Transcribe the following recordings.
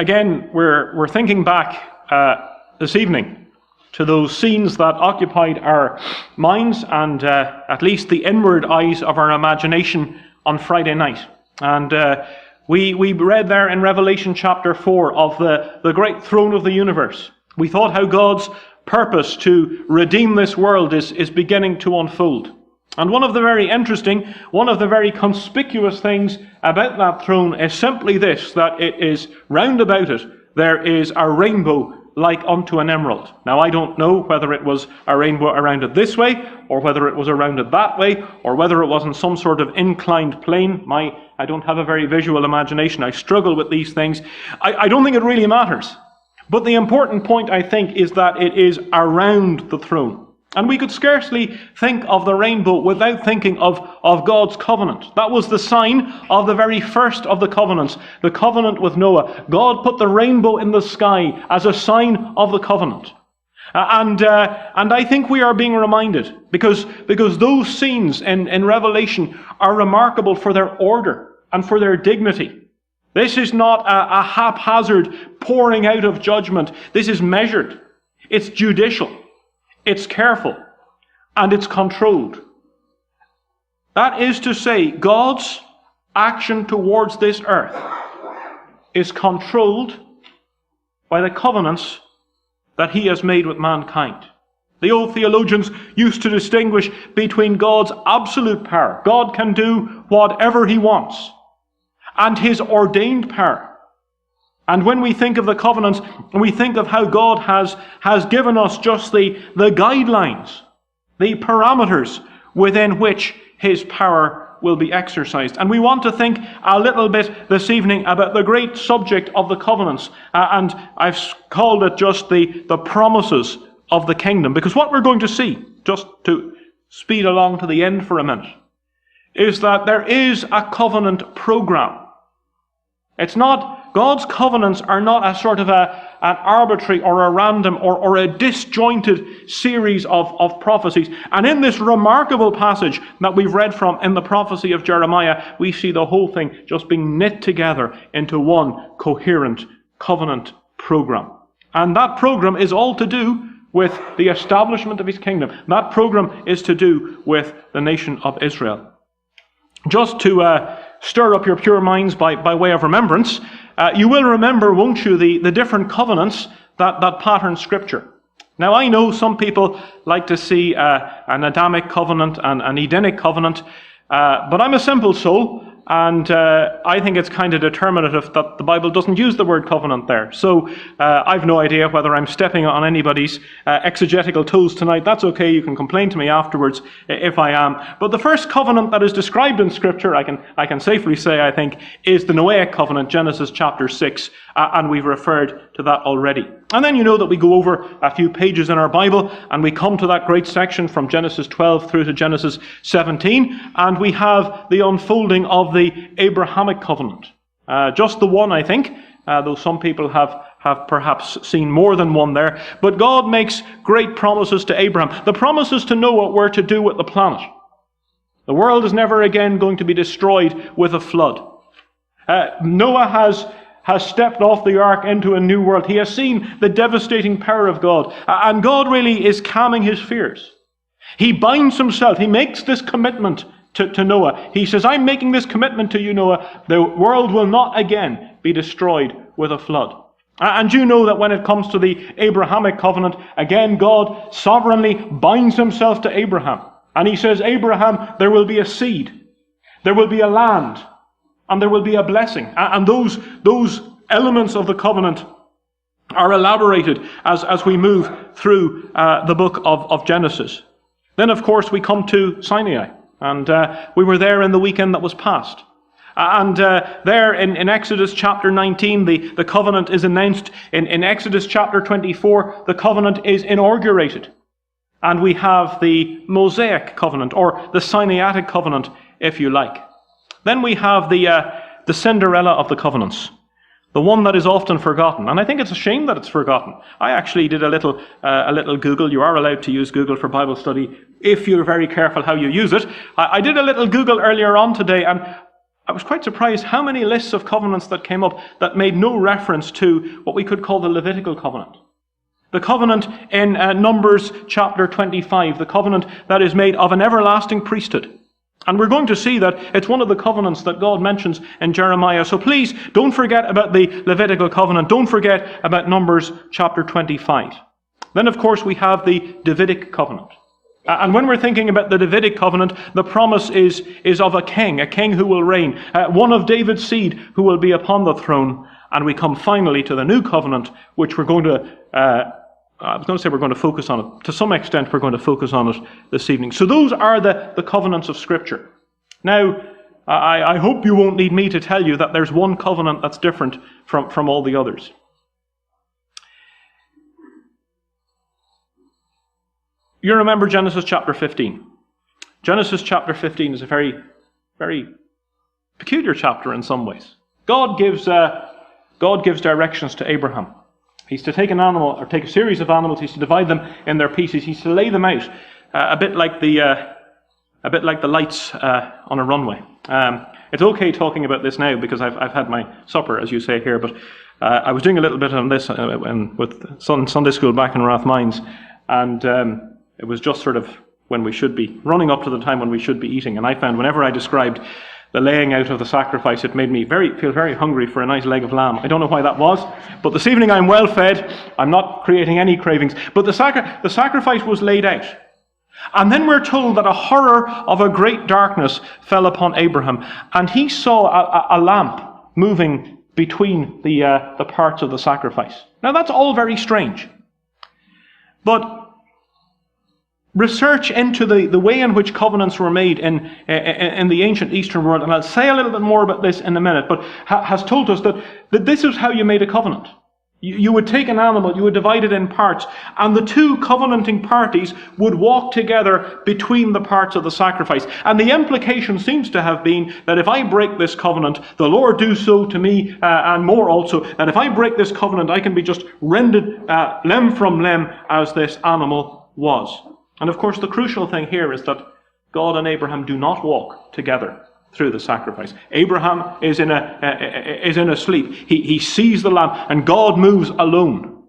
Again, we're thinking back this evening to those scenes that occupied our minds and at least the inward eyes of our imagination on Friday night. And we read there in Revelation chapter 4 of the great throne of the universe. We thought how God's purpose to redeem this world is beginning to unfold. And one of the very interesting, one of the very conspicuous things about that throne is simply this, that it is round about it, there is a rainbow like unto an emerald. Now, I don't know whether it was a rainbow around it this way, or whether it was around it that way, or whether it was in some sort of inclined plane. I don't have a very visual imagination. I struggle with these things. I don't think it really matters. But the important point, I think, is that it is around the throne. And we could scarcely think of the rainbow without thinking of God's covenant. That was the sign of the very first of the covenants, the covenant with Noah. God put the rainbow in the sky as a sign of the covenant. And I think we are being reminded, because those scenes in Revelation are remarkable for their order and for their dignity. This is not a haphazard pouring out of judgment. This is measured. It's judicial. It's careful, and it's controlled. That is to say, God's action towards this earth is controlled by the covenants that he has made with mankind. The old theologians used to distinguish between God's absolute power. God can do whatever he wants, and his ordained power. And when we think of the covenants, we think of how God has given us just the guidelines, the parameters within which his power will be exercised. And we want to think a little bit this evening about the great subject of the covenants. And I've called it just the promises of the kingdom. Because what we're going to see, just to speed along to the end for a minute, is that there is a covenant program. It's not, God's covenants are not a sort of an arbitrary or a random or a disjointed series of prophecies. And in this remarkable passage that we've read from in the prophecy of Jeremiah, we see the whole thing just being knit together into one coherent covenant program. And that program is all to do with the establishment of his kingdom. That program is to do with the nation of Israel. Just to stir up your pure minds by way of remembrance, you will remember, won't you, the different covenants that pattern Scripture. Now, I know some people like to see an Adamic covenant and an Edenic covenant, but I'm a simple soul, and I think it's kind of determinative that the Bible doesn't use the word covenant there. So I've no idea whether I'm stepping on anybody's exegetical toes tonight. That's okay. You can complain to me afterwards if I am. But the first covenant that is described in Scripture, I can safely say, I think, is the Noahic covenant, Genesis chapter 6, and we've referred to that already. And then you know that we go over a few pages in our Bible, and we come to that great section from Genesis 12 through to Genesis 17, and we have the unfolding of the Abrahamic covenant. Just the one, I think, though some people have perhaps seen more than one there. But God makes great promises to Abraham. The promises to Noah were to do with the planet. The world is never again going to be destroyed with a flood. Noah has stepped off the ark into a new world. He has seen the devastating power of God. And God really is calming his fears. He binds himself. He makes this commitment to Noah. He says, I'm making this commitment to you, Noah. The world will not again be destroyed with a flood. And you know that when it comes to the Abrahamic covenant, again, God sovereignly binds himself to Abraham. And he says, Abraham, there will be a seed. There will be a land. And there will be a blessing. And those elements of the covenant are elaborated as we move through the book of Genesis. Then, of course, we come to Sinai. And we were there in the weekend that was past. And there in Exodus chapter 19, the covenant is announced. In Exodus chapter 24, the covenant is inaugurated. And we have the Mosaic covenant, or the Sinaitic covenant, if you like. Then we have the Cinderella of the covenants, the one that is often forgotten. And I think it's a shame that it's forgotten. I actually did a little Google. You are allowed to use Google for Bible study if you're very careful how you use it. I did a little Google earlier on today, and I was quite surprised how many lists of covenants that came up that made no reference to what we could call the Levitical covenant. The covenant in Numbers chapter 25, the covenant that is made of an everlasting priesthood. And we're going to see that it's one of the covenants that God mentions in Jeremiah. So please don't forget about the Levitical covenant. Don't forget about Numbers chapter 25. Then, of course, we have the Davidic covenant. And when we're thinking about the Davidic covenant, the promise is of a king who will reign, one of David's seed who will be upon the throne. And we come finally to the new covenant, which we're going to, I was going to say we're going to focus on it. To some extent, we're going to focus on it this evening. So those are the covenants of Scripture. Now, I hope you won't need me to tell you that there's one covenant that's different from all the others. You remember Genesis chapter 15. Genesis chapter 15 is a very, very peculiar chapter in some ways. God gives directions to Abraham. He's to take an animal, or take a series of animals. He's to divide them in their pieces. He's to lay them out, a bit like the lights on a runway. It's okay talking about this now because I've had my supper, as you say here. But I was doing a little bit on this with Sunday school back in Rathmines, and it was just sort of when we should be running up to the time when we should be eating. And I found whenever I described the laying out of the sacrifice, it made me feel very hungry for a nice leg of lamb. I don't know why that was, but this evening I'm well fed. I'm not creating any cravings. But the sacrifice was laid out. And then we're told that a horror of a great darkness fell upon Abraham, and he saw a lamp moving between the parts of the sacrifice. Now that's all very strange. But research into the way in which covenants were made in the ancient Eastern world, and I'll say a little bit more about this in a minute, but has told us that this is how you made a covenant. You would take an animal, you would divide it in parts, and the two covenanting parties would walk together between the parts of the sacrifice. And the implication seems to have been that if I break this covenant, the Lord do so to me, and more also, that if I break this covenant, I can be just rended limb from limb as this animal was. And of course, the crucial thing here is that God and Abraham do not walk together through the sacrifice. Abraham is in a sleep. He sees the lamb, and God moves alone.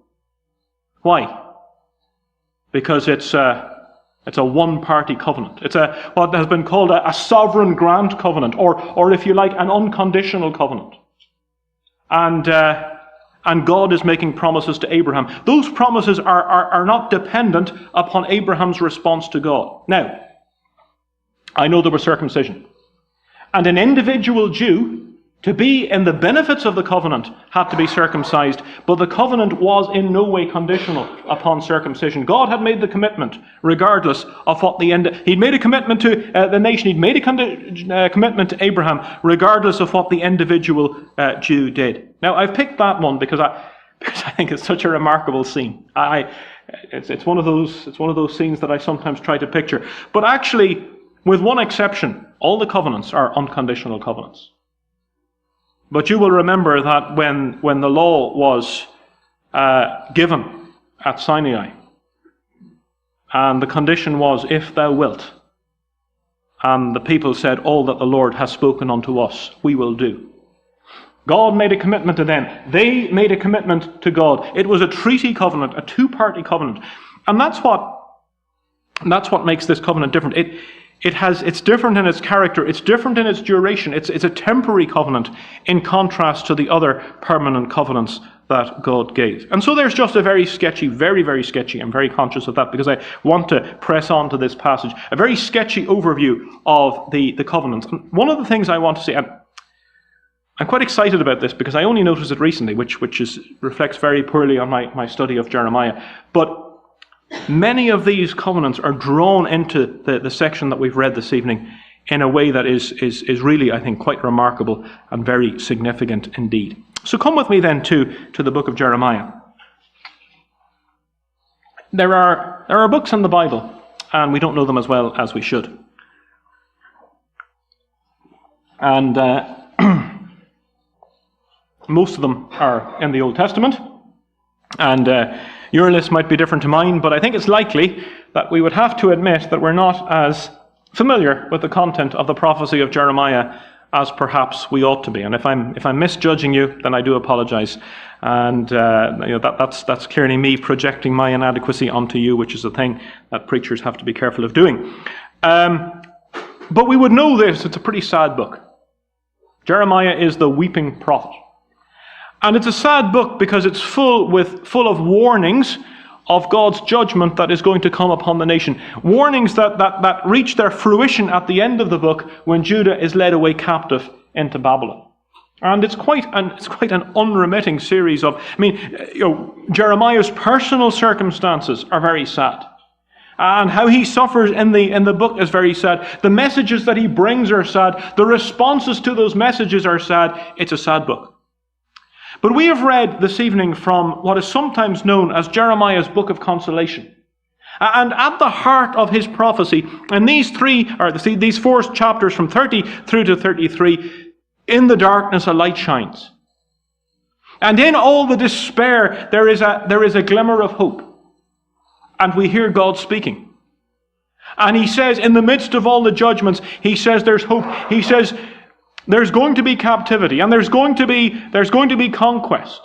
Why? Because it's a one-party covenant. It's what has been called a sovereign grant covenant, or if you like, an unconditional covenant. And God is making promises to Abraham. Those promises are not dependent upon Abraham's response to God. Now, I know there was circumcision. And an individual Jew, to be in the benefits of the covenant, had to be circumcised. But the covenant was in no way conditional upon circumcision. God had made the commitment, regardless of what the end. He'd made a commitment to the nation. He'd made a commitment to Abraham, regardless of what the individual Jew did. Now, I've picked that one because I think it's such a remarkable scene. It's one of those scenes that I sometimes try to picture. But actually, with one exception, all the covenants are unconditional covenants. But you will remember that when the law was given at Sinai, and the condition was, if thou wilt, and the people said, all that the Lord has spoken unto us, we will do. God made a commitment to them. They made a commitment to God. It was a treaty covenant, a two-party covenant. And that's what makes this covenant different. It's different in its character, it's different in its duration, it's a temporary covenant in contrast to the other permanent covenants that God gave. And so there's just a very sketchy, very, very sketchy, I'm very conscious of that because I want to press on to this passage, a very sketchy overview of the covenants. And one of the things I want to say, I'm quite excited about this because I only noticed it recently, which reflects very poorly on my study of Jeremiah, but many of these covenants are drawn into the section that we've read this evening in a way that is really, I think, quite remarkable and very significant indeed. So come with me then to the book of Jeremiah. There are books in the Bible, and we don't know them as well as we should. And most of them are in the Old Testament, and your list might be different to mine, but I think it's likely that we would have to admit that we're not as familiar with the content of the prophecy of Jeremiah as perhaps we ought to be. And if I'm misjudging you, then I do apologize. And that's clearly me projecting my inadequacy onto you, which is a thing that preachers have to be careful of doing. But we would know this, it's a pretty sad book. Jeremiah is the weeping prophet. And it's a sad book because it's full of warnings of God's judgment that is going to come upon the nation. Warnings that reach their fruition at the end of the book when Judah is led away captive into Babylon. And it's quite an unremitting series of, Jeremiah's personal circumstances are very sad. And how he suffers in the book is very sad. The messages that he brings are sad. The responses to those messages are sad. It's a sad book. But we have read this evening from what is sometimes known as Jeremiah's book of consolation. And at the heart of his prophecy, in these four chapters from 30 through to 33, in the darkness a light shines. And in all the despair, there is a glimmer of hope. And we hear God speaking. And he says, in the midst of all the judgments, he says there's hope. He says there's going to be captivity, and there's going to be conquest.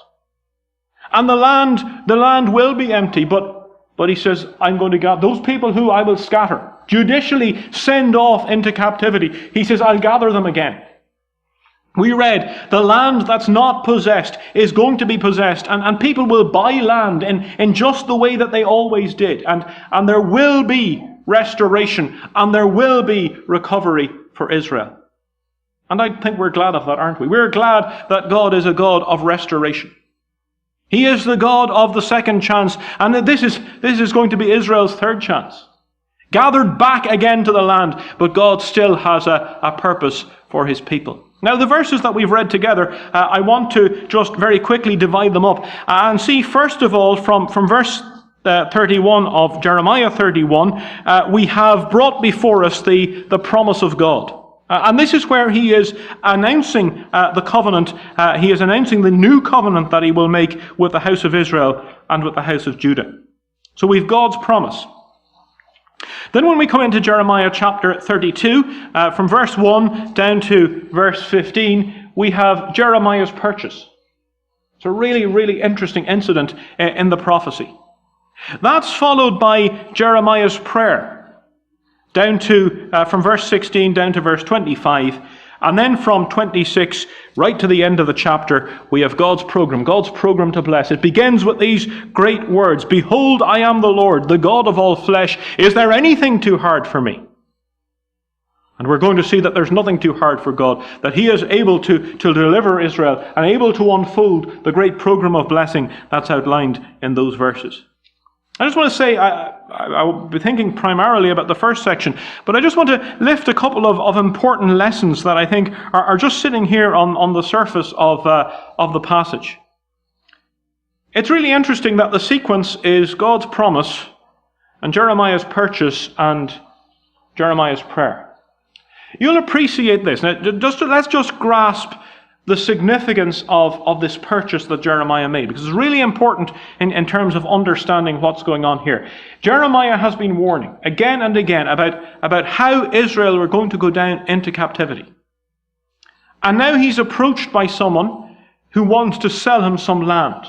And the land will be empty, but he says, I'm going to gather those people who I will scatter, judicially send off into captivity. He says, I'll gather them again. We read, the land that's not possessed is going to be possessed, and people will buy land in just the way that they always did. And there will be restoration, and there will be recovery for Israel. And I think we're glad of that, aren't we? We're glad that God is a God of restoration. He is the God of the second chance, and this is going to be Israel's third chance. Gathered back again to the land, but God still has a purpose for his people. Now, the verses that we've read together, I want to just very quickly divide them up and see, first of all, from verse 31 of Jeremiah 31, we have brought before us the promise of God. And this is where he is announcing the covenant. He is announcing the new covenant that he will make with the house of Israel and with the house of Judah. So we've God's promise. Then when we come into Jeremiah chapter 32, from verse 1 down to verse 15, we have Jeremiah's purchase. It's a really, really interesting incident in the prophecy. That's followed by Jeremiah's prayer, down to from verse 16 down to verse 25. And then from 26 right to the end of the chapter, we have God's program to bless. It begins with these great words, "Behold, I am the Lord, the God of all flesh. Is there anything too hard for me?" And we're going to see that there's nothing too hard for God, that he is able to deliver Israel and able to unfold the great program of blessing that's outlined in those verses. I just want to say, I will be thinking primarily about the first section, but I just want to lift a couple of important lessons that I think are just sitting here on the surface of the passage. It's really interesting that the sequence is God's promise and Jeremiah's purchase and Jeremiah's prayer. You'll appreciate this. Now, let's just grasp the significance of this purchase that Jeremiah made, because it's really important in terms of understanding what's going on here. Jeremiah has been warning again and again about how Israel were going to go down into captivity. And now he's approached by someone who wants to sell him some land.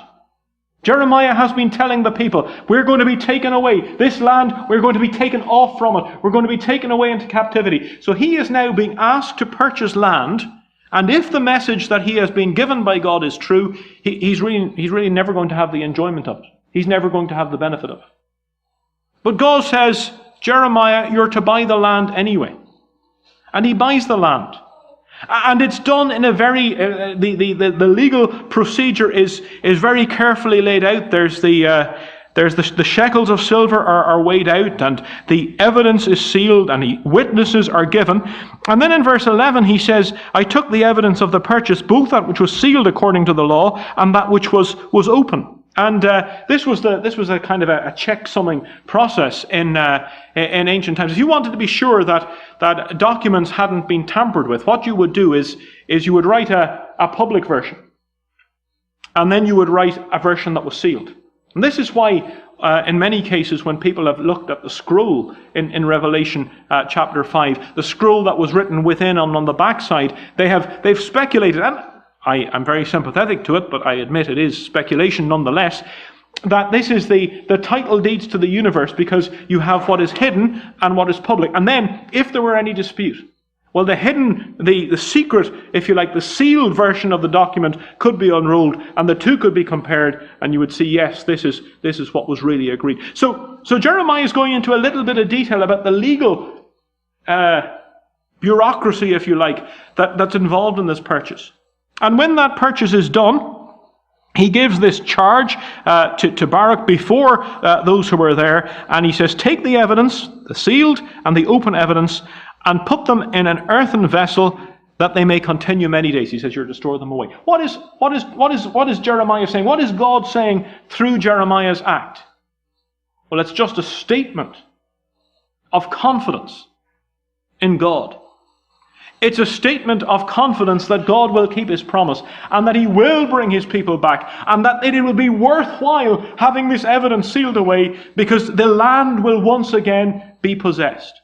Jeremiah has been telling the people, we're going to be taken away. This land, we're going to be taken off from it. We're going to be taken away into captivity. So he is now being asked to purchase land. And if the message that he has been given by God is true, he's really never going to have the enjoyment of it. He's never going to have the benefit of it. But God says, Jeremiah, you're to buy the land anyway. And he buys the land. And it's done in a very, the legal procedure is very carefully laid out. There's the shekels of silver are weighed out, and the evidence is sealed, and witnesses are given. And then in verse 11 he says, I took the evidence of the purchase, both that which was sealed according to the law, and that which was open. And this was a kind of a check-summing process in ancient times. If you wanted to be sure that documents hadn't been tampered with, what you would do is you would write a public version, and then you would write a version that was sealed. And this is why in many cases when people have looked at the scroll in Revelation chapter 5, the scroll that was written within and on the backside, they've speculated, and I'm very sympathetic to it, but I admit it is speculation nonetheless, that this is the title deeds to the universe, because you have what is hidden and what is public. And then, if there were any dispute, well, the hidden, the secret, if you like, the sealed version of the document could be unrolled, and the two could be compared, and you would see, yes, this is what was really agreed. So Jeremiah is going into a little bit of detail about the legal bureaucracy, if you like, that's involved in this purchase. And when that purchase is done, he gives this charge to Baruch before those who were there, and he says, take the evidence, the sealed and the open evidence, and put them in an earthen vessel, that they may continue many days. He says, you're to store them away. What is Jeremiah saying? What is God saying through Jeremiah's act? Well, it's just a statement of confidence in God. It's a statement of confidence that God will keep his promise, and that he will bring his people back, and that it will be worthwhile having this evidence sealed away, because the land will once again be possessed.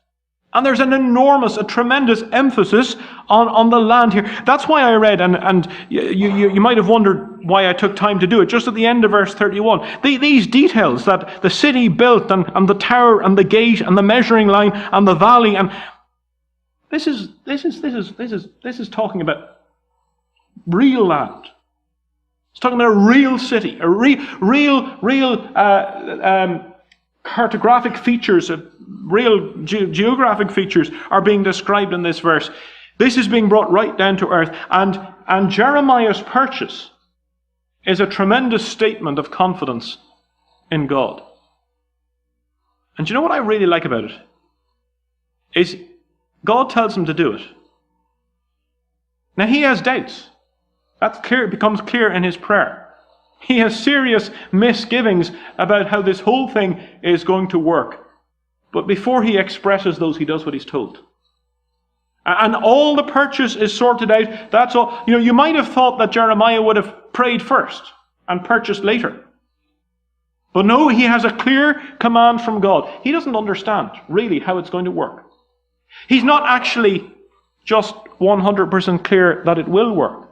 And there's a tremendous emphasis on the land here. That's why I read, and you might have wondered why I took time to do it, just at the end of verse 31. These details, that the city built, and the tower, and the gate, and the measuring line, and the valley, and this is talking about real land. It's talking about a real city, a real cartographic features, real geographic features are being described in this verse. This is being brought right down to earth, and Jeremiah's purchase is a tremendous statement of confidence in God. And do you know what I really like about it? Is God tells him to do it. Now he has doubts. That's clear. It becomes clear in his prayer. He has serious misgivings about how this whole thing is going to work. But before he expresses those, he does what he's told. And all the purchase is sorted out. That's all. You might have thought that Jeremiah would have prayed first and purchased later. But no, he has a clear command from God. He doesn't understand really how it's going to work. He's not actually just 100% clear that it will work.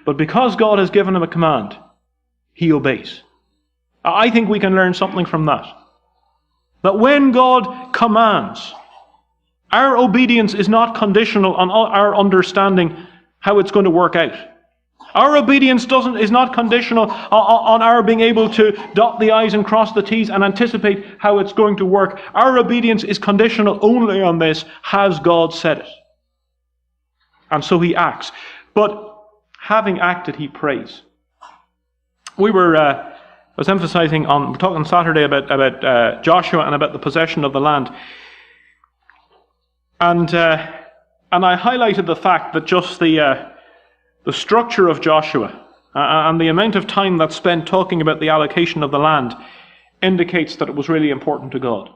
But because God has given him a command, he obeys. I think we can learn something from that. That when God commands, our obedience is not conditional on our understanding how it's going to work out. Our obedience is not conditional on our being able to dot the I's and cross the T's and anticipate how it's going to work. Our obedience is conditional only on this: has God said it? And so he acts. But having acted, he prays. I was emphasizing we're talking Saturday about Joshua and about the possession of the land. And I highlighted the fact that just the structure of Joshua and the amount of time that's spent talking about the allocation of the land indicates that it was really important to God.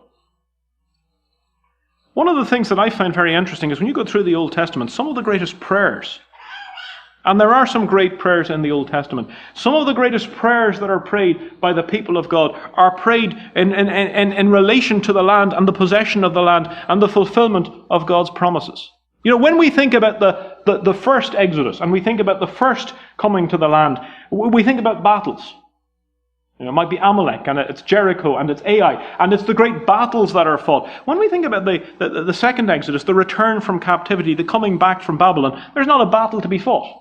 One of the things that I find very interesting is when you go through the Old Testament, some of the greatest prayers, and there are some great prayers in the Old Testament, some of the greatest prayers that are prayed by the people of God are prayed in relation to the land and the possession of the land and the fulfillment of God's promises. When we think about the first Exodus and we think about the first coming to the land, we think about battles. It might be Amalek, and it's Jericho, and it's Ai, and it's the great battles that are fought. When we think about the second Exodus, the return from captivity, the coming back from Babylon, there's not a battle to be fought.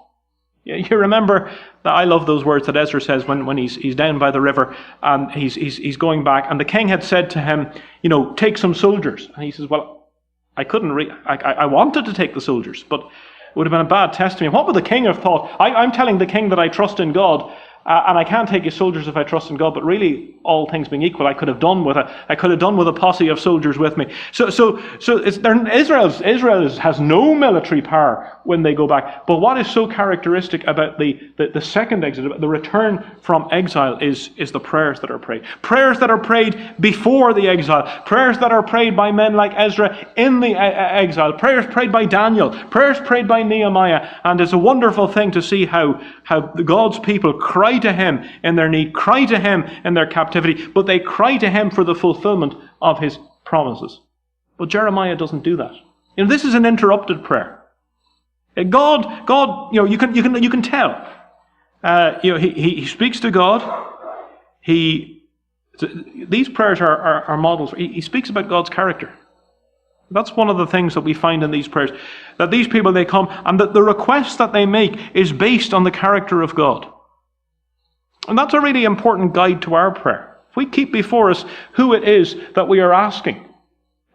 You remember that I love those words that Ezra says when he's down by the river and he's going back, and the king had said to him, take some soldiers, and he says, well, I couldn't. I wanted to take the soldiers, but it would have been a bad test to me. What would the king have thought? I'm telling the king that I trust in God, and I can't take his soldiers if I trust in God. But really, all things being equal, I could have done with a posse of soldiers with me. So Israel has no military power when they go back. But what is so characteristic about the second exit, the return from exile, is the prayers that are prayed. Prayers that are prayed before the exile. Prayers that are prayed by men like Ezra in the exile. Prayers prayed by Daniel. Prayers prayed by Nehemiah. And it's a wonderful thing to see how God's people cry to him in their need, cry to him in their captivity, but they cry to him for the fulfillment of his promises. But Jeremiah doesn't do that. This is an interrupted prayer. God, you can tell. He speaks to God. These prayers are models. He speaks about God's character. That's one of the things that we find in these prayers. That these people, they come, and that the request that they make is based on the character of God. And that's a really important guide to our prayer. If we keep before us who it is that we are asking,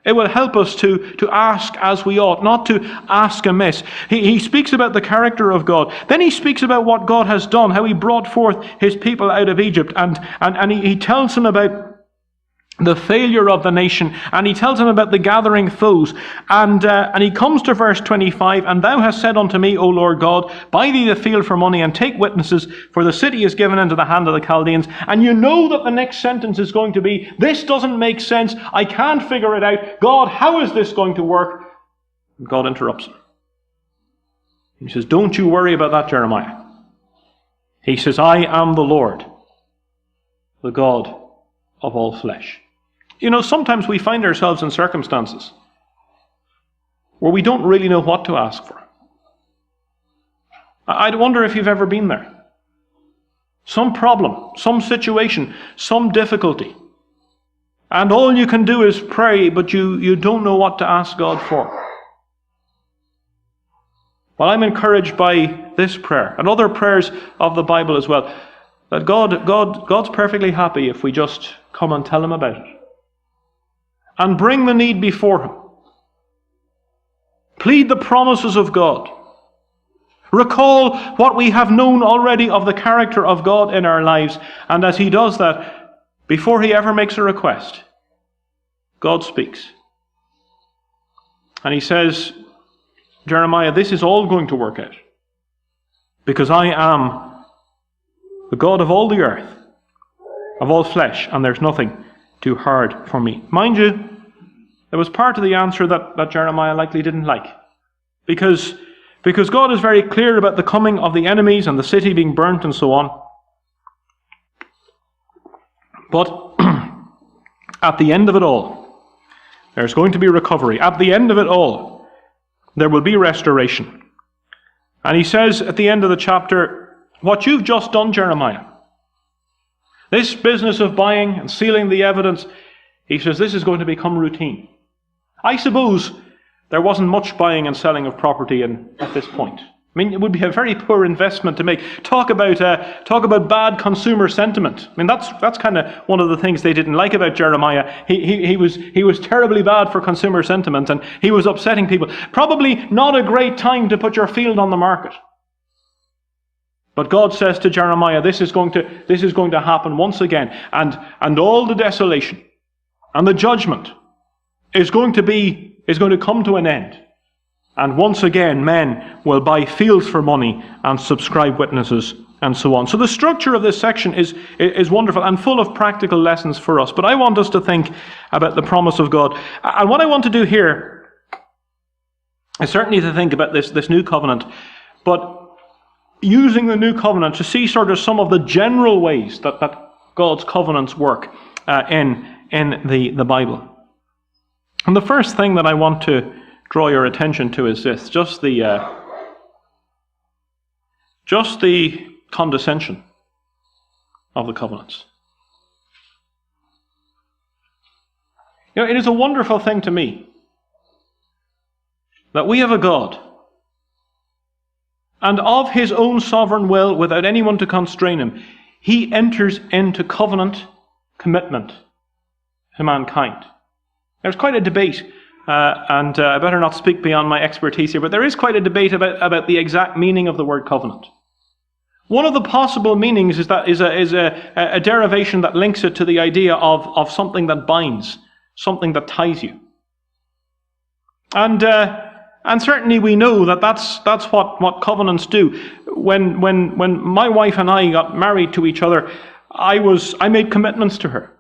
it will help us to ask as we ought, not to ask amiss. He speaks about the character of God. Then he speaks about what God has done, how he brought forth his people out of Egypt. And he tells them about the failure of the nation, and he tells him about the gathering foes. And he comes to verse 25, and thou hast said unto me, O Lord God, buy thee the field for money, and take witnesses, for the city is given into the hand of the Chaldeans. And you know that the next sentence is going to be, this doesn't make sense, I can't figure it out. God, how is this going to work? And God interrupts him. He says, don't you worry about that, Jeremiah. He says, I am the Lord, the God of all flesh. Sometimes we find ourselves in circumstances where we don't really know what to ask for. I wonder if you've ever been there. Some problem, some situation, some difficulty. And all you can do is pray, but you don't know what to ask God for. Well, I'm encouraged by this prayer and other prayers of the Bible as well, that God's perfectly happy if we just come and tell him about it. And bring the need before him. Plead the promises of God. Recall what we have known already of the character of God in our lives. And as he does that, before he ever makes a request, God speaks. And he says, Jeremiah, this is all going to work out. Because I am the God of all the earth, of all flesh, and there's nothing too hard for me. Mind you, there was part of the answer that Jeremiah likely didn't like. Because God is very clear about the coming of the enemies and the city being burnt and so on. But at the end of it all, there's going to be recovery. At the end of it all, there will be restoration. And he says at the end of the chapter, what you've just done, Jeremiah, this business of buying and sealing the evidence, he says this is going to become routine. I suppose there wasn't much buying and selling of property at this point. I mean, it would be a very poor investment to make. Talk about bad consumer sentiment. I mean, that's kind of one of the things they didn't like about Jeremiah. He was terribly bad for consumer sentiment, and he was upsetting people. Probably not a great time to put your field on the market. But God says to Jeremiah, this is going to happen once again, and all the desolation and the judgment is going to come to an end. And once again, men will buy fields for money and subscribe witnesses and so on. So the structure of this section is wonderful and full of practical lessons for us. But I want us to think about the promise of God. And what I want to do here is certainly to think about this new covenant, but using the new covenant to see sort of some of the general ways that God's covenants work in the Bible. And the first thing that I want to draw your attention to is this, just the condescension of the covenants. It is a wonderful thing to me that we have a God, and of his own sovereign will, without anyone to constrain him, he enters into covenant commitment to mankind. There's quite a debate, and I better not speak beyond my expertise here, but there is quite a debate about the exact meaning of the word covenant. One of the possible meanings is a derivation that links it to the idea of something that binds, something that ties you. And And certainly we know that that's what covenants do. When my wife and I got married to each other, I made commitments to her.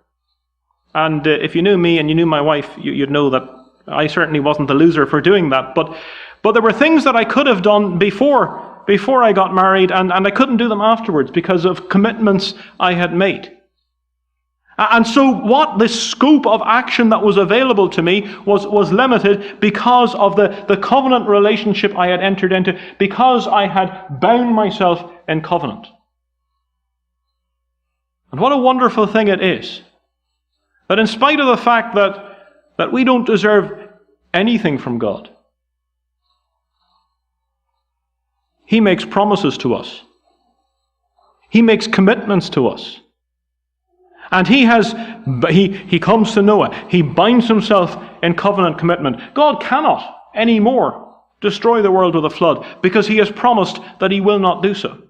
And if you knew me and you knew my wife, you'd know that I certainly wasn't the loser for doing that. But there were things that I could have done before I got married, and I couldn't do them afterwards because of commitments I had made. And so the scope of action that was available to me was limited because of the covenant relationship I had entered into, because I had bound myself in covenant. And what a wonderful thing it is that in spite of the fact that we don't deserve anything from God, He makes promises to us. He makes commitments to us. And he comes to Noah. He binds himself in covenant commitment. God cannot anymore destroy the world with a flood because he has promised that he will not do so.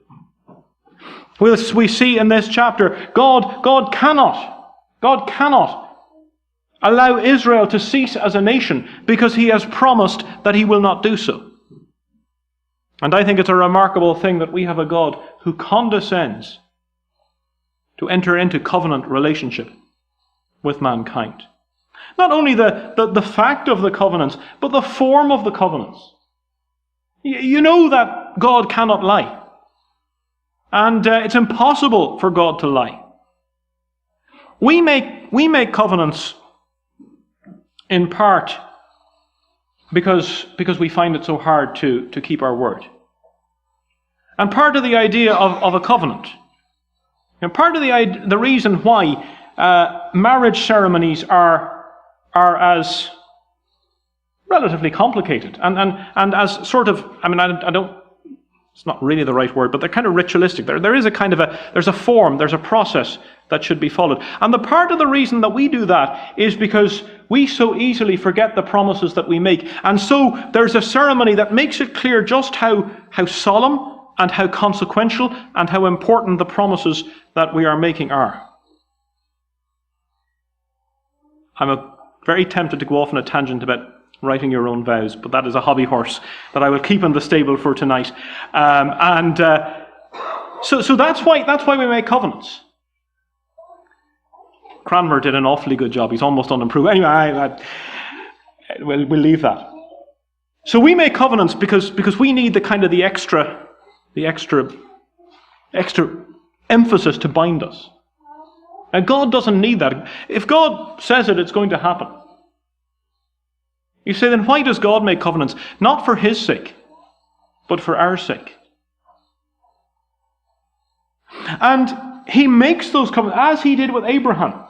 We see in this chapter, God cannot allow Israel to cease as a nation because he has promised that he will not do so. And I think it's a remarkable thing that we have a God who condescends to enter into covenant relationship with mankind. Not only the fact of the covenants, but the form of the covenants. You know that God cannot lie. And it's impossible for God to lie. We make covenants in part because we find it so hard to keep our word. And part of the idea of a covenant, and part of the reason why marriage ceremonies are as relatively complicated and as sort of, I don't, it's not really the right word, but they're kind of ritualistic. There is a kind of there's a form, there's a process that should be followed. And the part of the reason that we do that is because we so easily forget the promises that we make. And so there's a ceremony that makes it clear just how solemn and how consequential and how important the promises that we are making are. I'm very tempted to go off on a tangent about writing your own vows, but that is a hobby horse that I will keep in the stable for tonight. So that's why we make covenants. Cranmer did an awfully good job. He's almost unimproved. Anyway, we'll leave that. So we make covenants because we need the extra emphasis to bind us. And God doesn't need that. If God says it, it's going to happen. You say, then why does God make covenants? Not for his sake, but for our sake. And he makes those covenants, as he did with Abraham.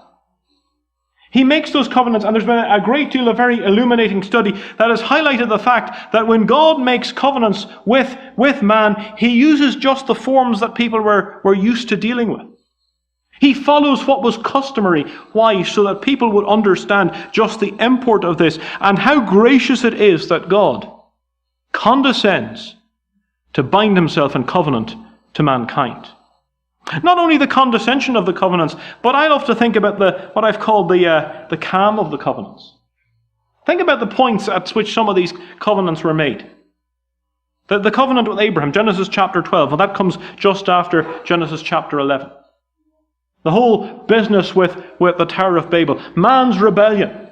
He makes those covenants, and there's been a great deal of very illuminating study that has highlighted the fact that when God makes covenants with man, he uses just the forms that people were used to dealing with. He follows what was customary. Why? So that people would understand just the import of this and how gracious it is that God condescends to bind himself in covenant to mankind. Not only the condescension of the covenants, but I love to think about what I've called the calm of the covenants. Think about the points at which some of these covenants were made. The covenant with Abraham, Genesis chapter 12, and that comes just after Genesis chapter 11. The whole business with the Tower of Babel, man's rebellion.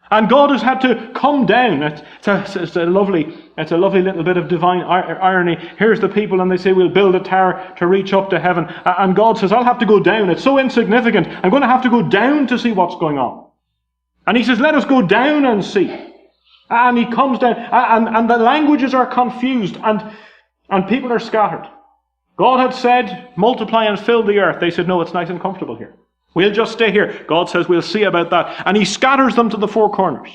And God has had to come down. It's a lovely little bit of divine irony. Here's the people, and they say, we'll build a tower to reach up to heaven. And God says, I'll have to go down. It's so insignificant. I'm going to have to go down to see what's going on. And he says, let us go down and see. And he comes down, and the languages are confused, and people are scattered. God had said, multiply and fill the earth. They said, no, it's nice and comfortable here. We'll just stay here. God says, we'll see about that. And he scatters them to the four corners.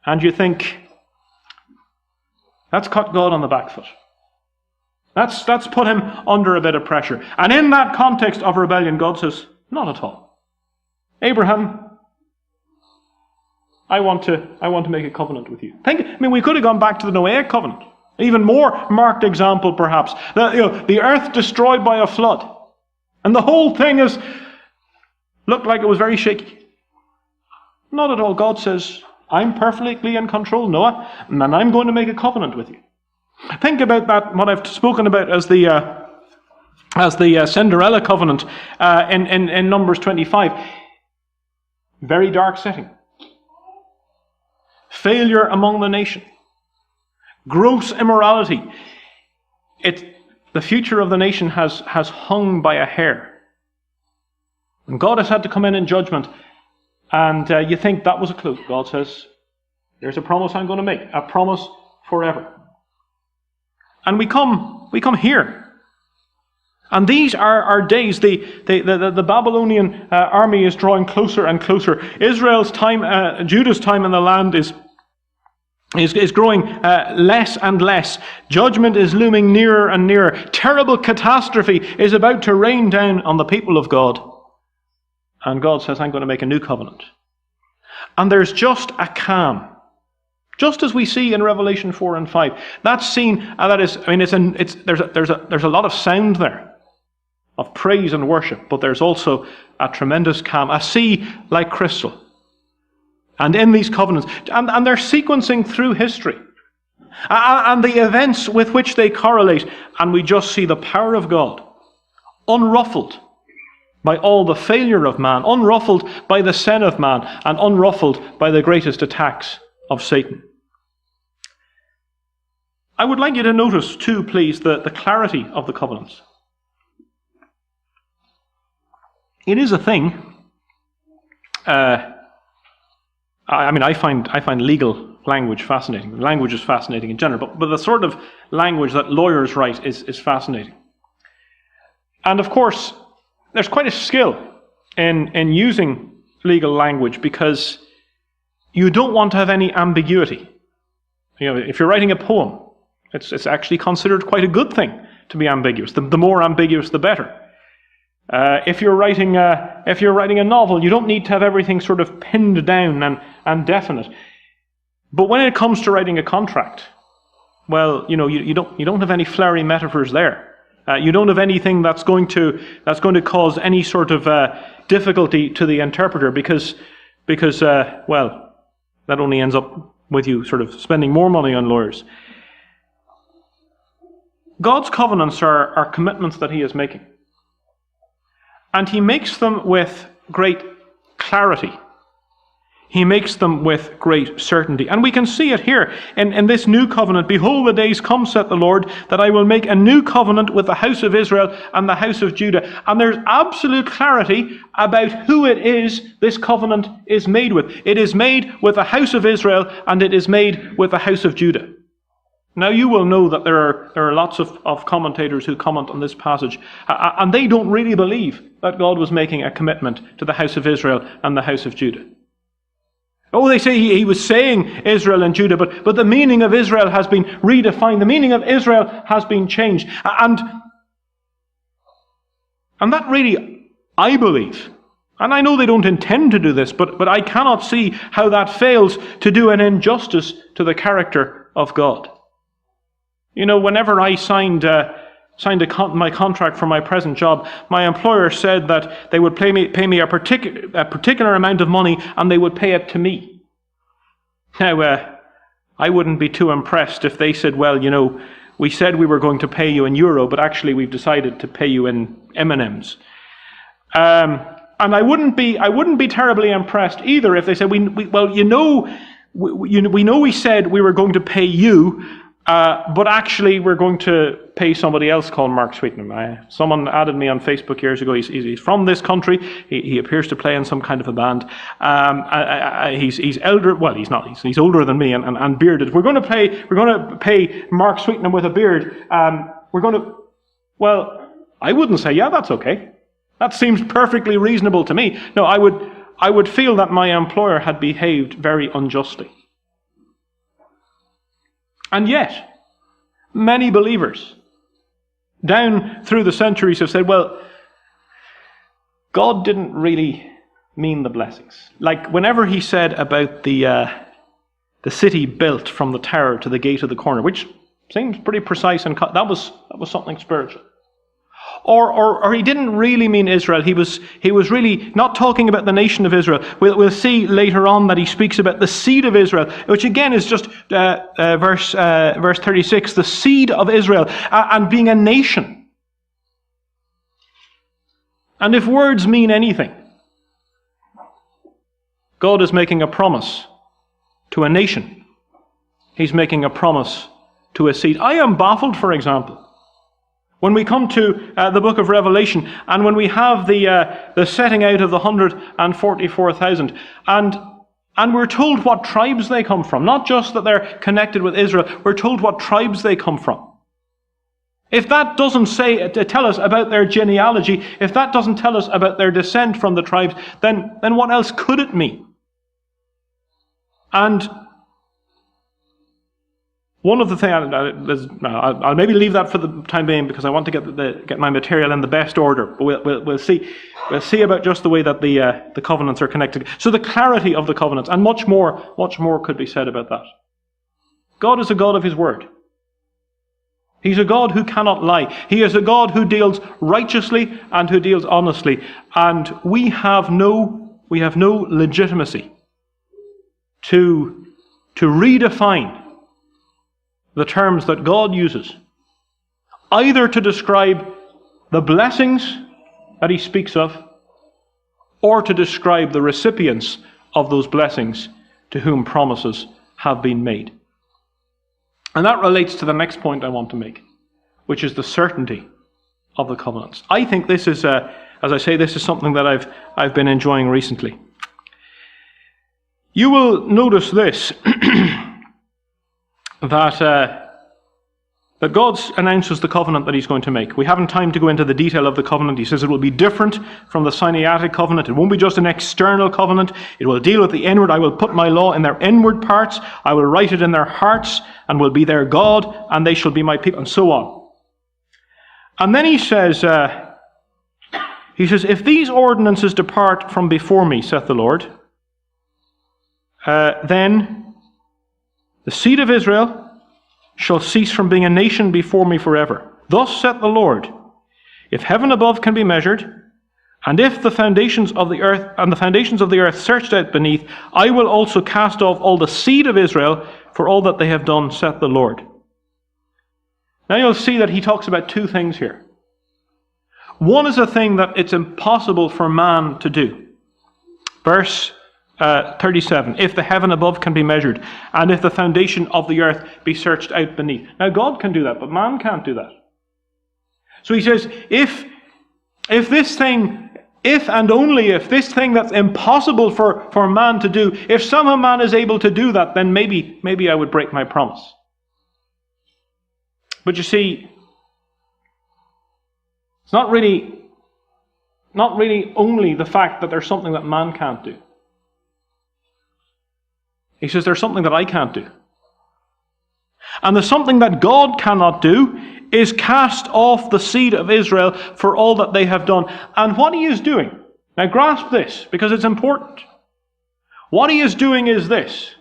And you think, that's cut God on the back foot. That's put him under a bit of pressure. And in that context of rebellion, God says, not at all. Abraham, I want to make a covenant with you. We could have gone back to the Noahic covenant. Even more marked example, perhaps. The earth destroyed by a flood. And the whole thing looked like it was very shaky. Not at all. God says, I'm perfectly in control, Noah, and I'm going to make a covenant with you. Think about that, what I've spoken about as the Cinderella covenant in Numbers 25. Very dark setting. Failure among the nation. Gross immorality. The future of the nation has hung by a hair. And God has had to come in judgment. And you think that was a clue. God says, there's a promise I'm going to make. A promise forever. And we come here. And these are our days. The Babylonian army is drawing closer and closer. Israel's time, Judah's time in the land is growing less and less. Judgment is looming nearer and nearer. Terrible catastrophe is about to rain down on the people of God. And God says, I'm going to make a new covenant. And there's just a calm. Just as we see in Revelation 4 and 5. That scene, there's a lot of sound there of praise and worship, but there's also a tremendous calm, a sea like crystal. And in these covenants, and they're sequencing through history, and the events with which they correlate, and we just see the power of God, unruffled by all the failure of man, unruffled by the sin of man, and unruffled by the greatest attacks of Satan. I would like you to notice too, please, the clarity of the covenants. It is a thing. I find legal language fascinating. Language is fascinating in general, but the sort of language that lawyers write is fascinating. And of course, there's quite a skill in using legal language because you don't want to have any ambiguity. If you're writing a poem, it's actually considered quite a good thing to be ambiguous. The more ambiguous, the better. If you're writing a novel, you don't need to have everything sort of pinned down and definite. But when it comes to writing a contract, well, you don't have any flowery metaphors there. You don't have anything that's going to cause any sort of difficulty to the interpreter because that only ends up with you sort of spending more money on lawyers. God's covenants are commitments that He is making. And He makes them with great clarity. He makes them with great certainty. And we can see it here in this new covenant. Behold, the days come, saith the Lord, that I will make a new covenant with the house of Israel and the house of Judah. And there's absolute clarity about who it is this covenant is made with. It is made with the house of Israel and it is made with the house of Judah. Now you will know that there are lots of commentators who comment on this passage, and they don't really believe that God was making a commitment to the house of Israel and the house of Judah. Oh, they say he was saying Israel and Judah, but the meaning of Israel has been redefined. The meaning of Israel has been changed. And that really, I believe, and I know they don't intend to do this, but I cannot see how that fails to do an injustice to the character of God. Whenever I signed my contract for my present job, my employer said that they would pay me a particular amount of money and they would pay it to me. Now, I wouldn't be too impressed if they said, well, we said we were going to pay you in euro, but actually we've decided to pay you in M&Ms. And I wouldn't be terribly impressed either if they said, we know we said we were going to pay you, but actually we're going to pay somebody else called Mark Sweetnam. Someone added me on Facebook years ago. He's from this country. He appears to play in some kind of a band. He's elder. Well, he's not. He's older than me and bearded. We're going to pay Mark Sweetnam with a beard. Well, I wouldn't say, yeah, that's okay. That seems perfectly reasonable to me. No, I would feel that my employer had behaved very unjustly. And yet, many believers down through the centuries have said, well, God didn't really mean the blessings. Like whenever He said about the city built from the tower to the gate of the corner, which seems pretty precise, and that was something spiritual. Or he didn't really mean Israel. He was really not talking about the nation of Israel. We'll see later on that he speaks about the seed of Israel, which again is just verse 36, the seed of Israel, and being a nation. And if words mean anything, God is making a promise to a nation. He's making a promise to a seed. I am baffled, for example, when we come to the book of Revelation, and when we have the setting out of the 144,000, and we're told what tribes they come from, not just that they're connected with Israel, we're told what tribes they come from. If that doesn't tell us about their genealogy, if that doesn't tell us about their descent from the tribes, then what else could it mean? And one of the things, I'll maybe leave that for the time being because I want to get my material in the best order. But we'll see about just the way that the covenants are connected. So the clarity of the covenants, and much more could be said about that. God is a God of His word. He's a God who cannot lie. He is a God who deals righteously and who deals honestly. And we have no legitimacy to redefine the terms that God uses, either to describe the blessings that He speaks of, or to describe the recipients of those blessings to whom promises have been made. And that relates to the next point I want to make, which is the certainty of the covenants. I think this is, as I say, this is something that I've been enjoying recently. You will notice this, that God announces the covenant that He's going to make. We haven't time to go into the detail of the covenant. He says it will be different from the Sinaitic covenant. It won't be just an external covenant. It will deal with the inward. I will put my law in their inward parts. I will write it in their hearts and will be their God, and they shall be my people, and so on. And then he says, if these ordinances depart from before me, saith the Lord, then the seed of Israel shall cease from being a nation before me forever. Thus saith the Lord, if heaven above can be measured, and if the foundations of the earth searched out beneath, I will also cast off all the seed of Israel for all that they have done, saith the Lord. Now you'll see that he talks about two things here. One is a thing that it's impossible for man to do. Verse 37, if the heaven above can be measured, and if the foundation of the earth be searched out beneath. Now God can do that, but man can't do that. So he says, if this thing, if and only if this thing that's impossible for man to do, if somehow man is able to do that, then maybe I would break my promise. But you see, it's not really only the fact that there's something that man can't do. He says there's something that I can't do. And the something that God cannot do is cast off the seed of Israel for all that they have done. And what He is doing, now grasp this because it's important. What He is doing is this: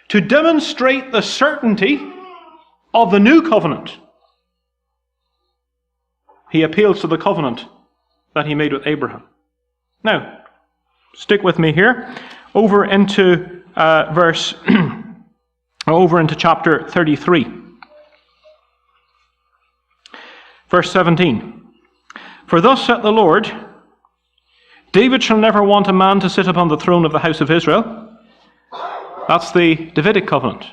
to demonstrate the certainty of the new covenant. He appeals to the covenant that He made with Abraham. Now, stick with me here. Over into chapter 33. Verse 17. For thus saith the Lord, David shall never want a man to sit upon the throne of the house of Israel. That's the Davidic covenant.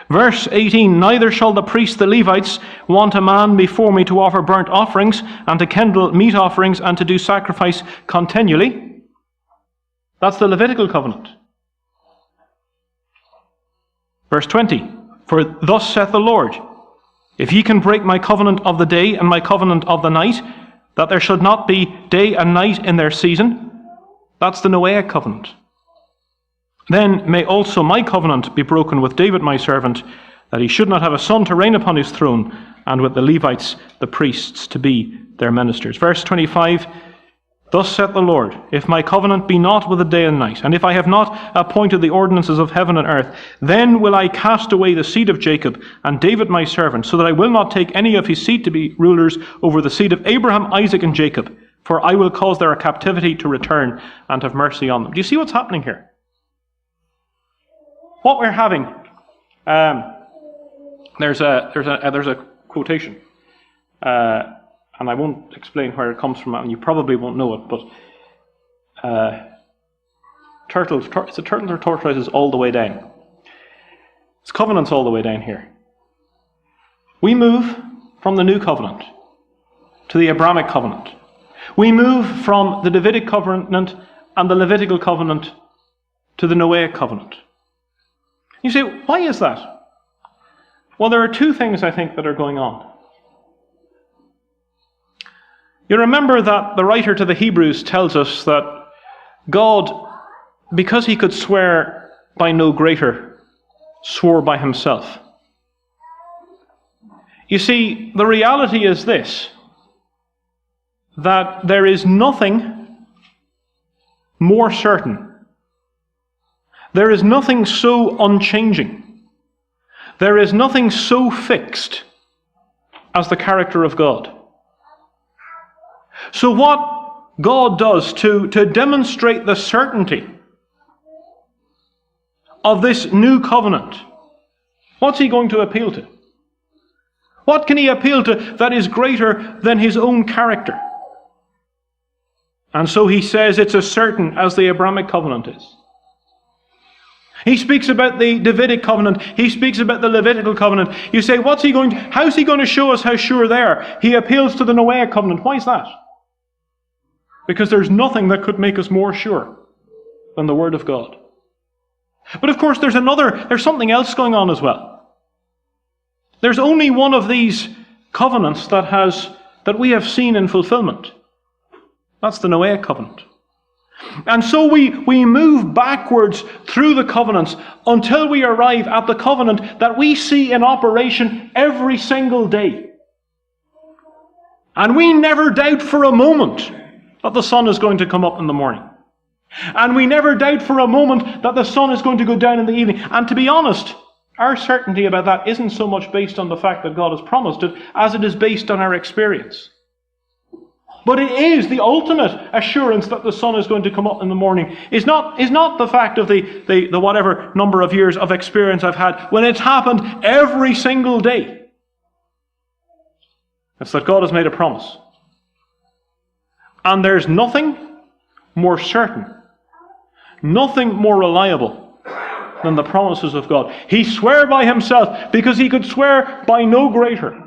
Verse 18, neither shall the priests, the Levites, want a man before me to offer burnt offerings, and to kindle meat offerings, and to do sacrifice continually. That's the Levitical covenant. Verse 20, for thus saith the Lord, if ye can break my covenant of the day and my covenant of the night, that there should not be day and night in their season, that's the Noahic covenant. Then may also my covenant be broken with David my servant, that he should not have a son to reign upon his throne, and with the Levites, the priests, to be their ministers. Verse 25, Thus saith the Lord, if my covenant be not with the day and night, and if I have not appointed the ordinances of heaven and earth, then will I cast away the seed of Jacob and David my servant, so that I will not take any of his seed to be rulers over the seed of Abraham, Isaac, and Jacob, for I will cause their captivity to return and have mercy on them. Do you see what's happening here? What we're having, there's a quotation, and I won't explain where it comes from, and you probably won't know it, but turtles or tortoises all the way down. It's covenants all the way down here. We move from the new covenant to the Abrahamic covenant. We move from the Davidic covenant and the Levitical covenant to the Noahic covenant. You say, why is that? Well, there are two things I think that are going on. You remember that the writer to the Hebrews tells us that God, because he could swear by no greater, swore by himself. You see, the reality is this, that there is nothing more certain. There is nothing so unchanging. There is nothing so fixed as the character of God. So what God does to demonstrate the certainty of this new covenant, what's he going to appeal to? What can he appeal to that is greater than his own character? And so he says it's as certain as the Abrahamic covenant is. He speaks about the Davidic covenant. He speaks about the Levitical covenant. You say, how's he going to show us how sure they are? He appeals to the Noahic covenant. Why is that? Because there's nothing that could make us more sure than the Word of God. But of course, there's something else going on as well. There's only one of these covenants that we have seen in fulfillment. That's the Noahic covenant. And so we move backwards through the covenants until we arrive at the covenant that we see in operation every single day. And we never doubt for a moment that the sun is going to come up in the morning. And we never doubt for a moment that the sun is going to go down in the evening. And to be honest, our certainty about that isn't so much based on the fact that God has promised it, as it is based on our experience. But it is the ultimate assurance that the sun is going to come up in the morning. Is not the fact of the whatever number of years of experience I've had when it's happened every single day. It's that God has made a promise. And there's nothing more certain, nothing more reliable than the promises of God. He swore by himself because he could swear by no greater.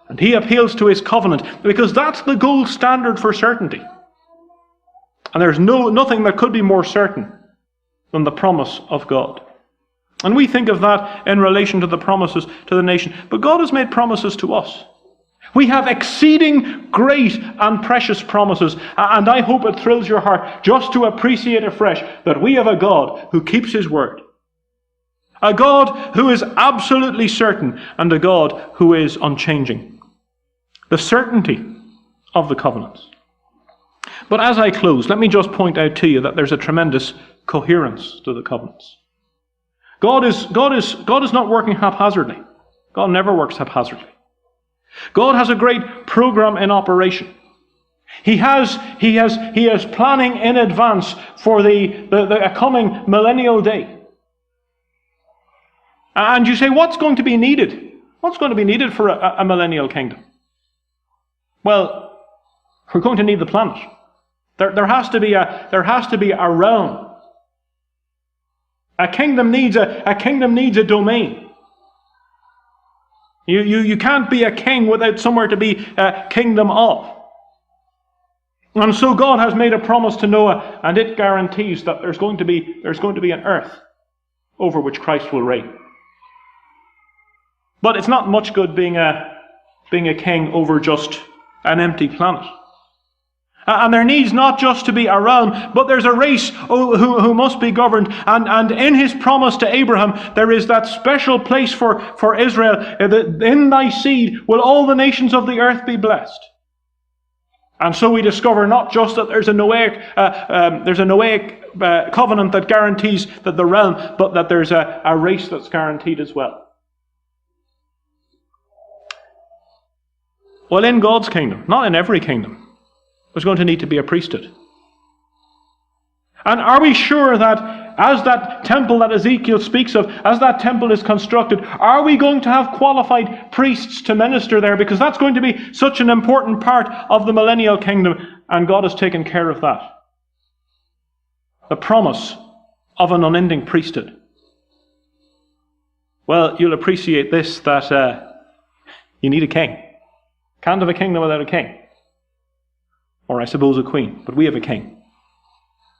And he appeals to his covenant because that's the gold standard for certainty. And there's nothing that could be more certain than the promise of God. And we think of that in relation to the promises to the nation. But God has made promises to us. We have exceeding great and precious promises. And I hope it thrills your heart just to appreciate afresh that we have a God who keeps his word. A God who is absolutely certain and a God who is unchanging. The certainty of the covenants. But as I close, let me just point out to you that there's a tremendous coherence to the covenants. God is not working haphazardly. God never works haphazardly. God has a great program in operation. He has planning in advance for the coming millennial day. And you say, what's going to be needed? What's going to be needed for a millennial kingdom? Well, we're going to need the planet. There has to be a realm. A kingdom needs a domain. You can't be a king without somewhere to be a kingdom of. And so God has made a promise to Noah, and it guarantees that there's going to be an earth over which Christ will reign. But it's not much good being a king over just an empty planet. And there needs not just to be a realm, but there's a race who must be governed. And in his promise to Abraham, there is that special place for Israel. In thy seed will all the nations of the earth be blessed. And so we discover not just that there's a Noahic covenant that guarantees that the realm, but that there's a race that's guaranteed as well. Well, in God's kingdom, not in every kingdom, there's going to need to be a priesthood. And are we sure that as that temple that Ezekiel speaks of, as that temple is constructed, are we going to have qualified priests to minister there? Because that's going to be such an important part of the millennial kingdom, and God has taken care of that. The promise of an unending priesthood. Well, you'll appreciate this, that you need a king. Can't have a kingdom without a king. Or I suppose a queen, but we have a king.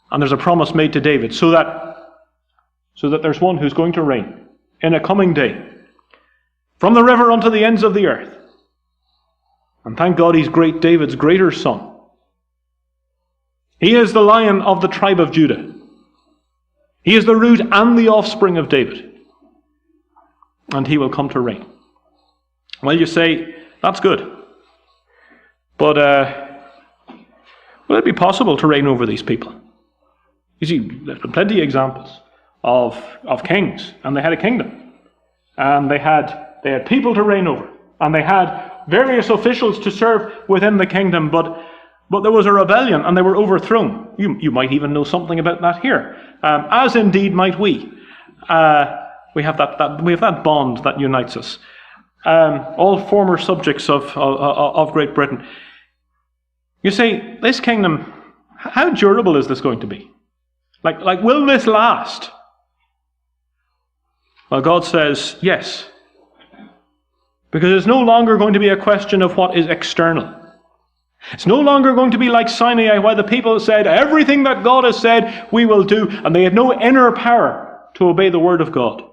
And there's a promise made to David so that there's one who's going to reign in a coming day from the river unto the ends of the earth. And thank God he's great David's greater son. He is the Lion of the tribe of Judah. He is the root and the offspring of David. And he will come to reign. Well, you say, that's good. But will it be possible to reign over these people? You see, there's been plenty of examples of kings, and they had a kingdom, and they had people to reign over, and they had various officials to serve within the kingdom, but there was a rebellion, and they were overthrown. You might even know something about that here, as indeed might we. We have that bond that unites us. All former subjects of Great Britain. You say, this kingdom, how durable is this going to be? Like, will this last? Well, God says, yes. Because it's no longer going to be a question of what is external. It's no longer going to be like Sinai, where the people said, everything that God has said, we will do, and they had no inner power to obey the word of God.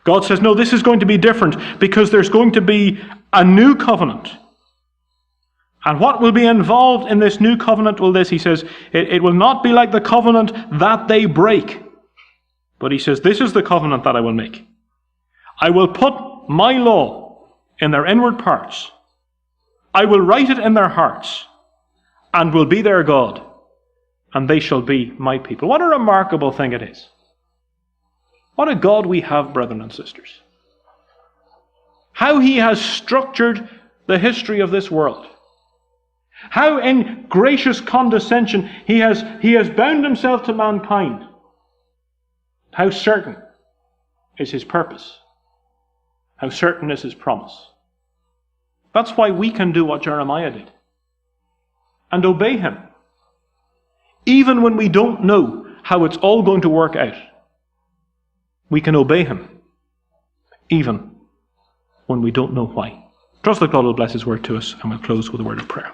God says, no, this is going to be different, because there's going to be a new covenant. And what will be involved in this new covenant? Well, he says, it will not be like the covenant that they break. But he says, this is the covenant that I will make. I will put my law in their inward parts. I will write it in their hearts, and will be their God, and they shall be my people. What a remarkable thing it is. What a God we have, brethren and sisters. How he has structured the history of this world. How in gracious condescension he has bound himself to mankind. How certain is his purpose. How certain is his promise. That's why we can do what Jeremiah did. And obey him. Even when we don't know how it's all going to work out. We can obey him. Even when we don't know why. Trust that God will bless his word to us, and we'll close with a word of prayer.